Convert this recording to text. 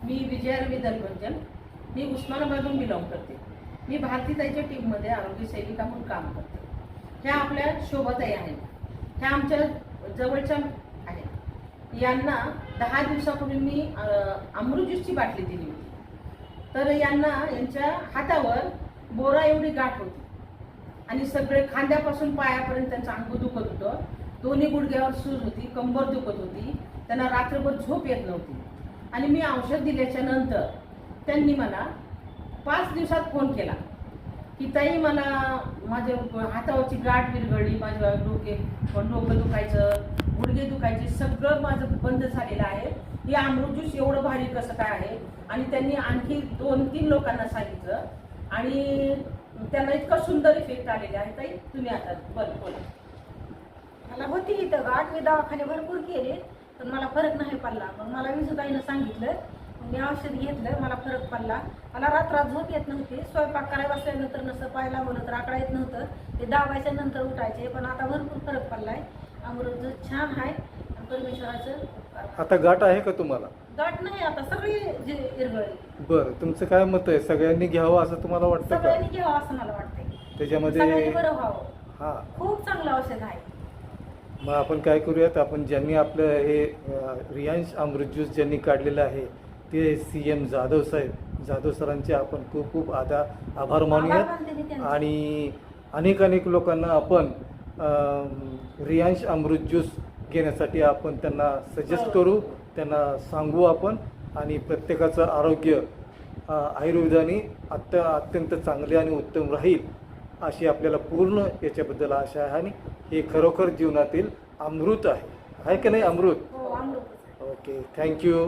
मी विजया रवी दलगंजन. मी उस्मानाबादहून belong करते. मी भारतीताईच्या टीममध्ये आरोग्य सेविका म्हणून काम करते. ह्या आपल्या शोभाताई आहेत. ह्या आमच्या जवळच्या आहेत. यांना 10 दिवसापूर्वी मी अमृत ज्यूसची बाटली दिली होती. तर यांच्या हातावर बोरा एवढी गाठ होती आणि सगळे खांद्यापासून पायापर्यंत त्यांचं अंग दुखत होतं. दोन्ही गुडघ्यावर सूज होती, कंबर दुखत होती, त्यांना रात्रभर झोप येत नव्हती. आणि मी औषध दिल्याच्या नंतर त्यांनी मला 5 दिवसात फोन केला की ताई मला माझ्या हातावरची गाठ विरघळली, माझ्या डोकं दुखायचं, गुडघे दुखायचे, सगळं माझं बंद झालेलं आहे. हे अमृत ज्यूस एवढं भारी कसं काय आहे. आणि त्यांनी आणखी 2-3 लोकांना सांगितलं आणि त्यांना इतकं सुंदर इफेक्ट आलेले आहे. ताई तुम्ही आता बोला. मला होती इथं गाठ, मी दवाखाने भरपूर केले पण मला फरक नाही पडला. मग मला विजूताईनं सांगितलं, मी औषध घेतलं, मला फरक पडला. मला रात्रात झोप येत नव्हती. स्वयंपाक करायला बसल्यानंतर नसं पाय लावलं तर आकडा येत नव्हतं. ते दाबायच्या नंतर उठायचे. पण आता भरपूर फरक पडलाय. अमृत ज्यूस छान आहे. परमेश्वराचं आता गाठ आहे का तुम्हाला? गाठ नाही, आता सगळी जे इरगळली. बरं, तुमचं काय मत आहे? सगळ्यांनी घ्यावं असं तुम्हाला वाटतं का? सगळ्यांनी घ्यावं असं मला वाटतंय. त्याच्यामध्ये सगळ्यांनी बरं व्हावं. हा, खूप चांगलं औषध आहे. मग आपण काय करूयात, आपण ज्यांनी आपलं हे रियांश अमृत ज्यूस ज्यांनी काढलेलं आहे ते CM जाधव साहेब, जाधव सरांचे आपण खूप खूप आभार मानूयात. आणि अनेक लोकांना आपण रियांश अमृत ज्यूस घेण्यासाठी आपण त्यांना सजेस्ट करू, त्यांना सांगू आपण. आणि प्रत्येकाचं आरोग्य आयुर्वेदाने अत्यंत चांगले आणि उत्तम राहील अशी आपल्याला पूर्ण याच्याबद्दल आशा आहे. आणि हे खरोखर जीवनातील अमृत आहे की नाही? अमृत. हो, अमृत. Okay, thank you.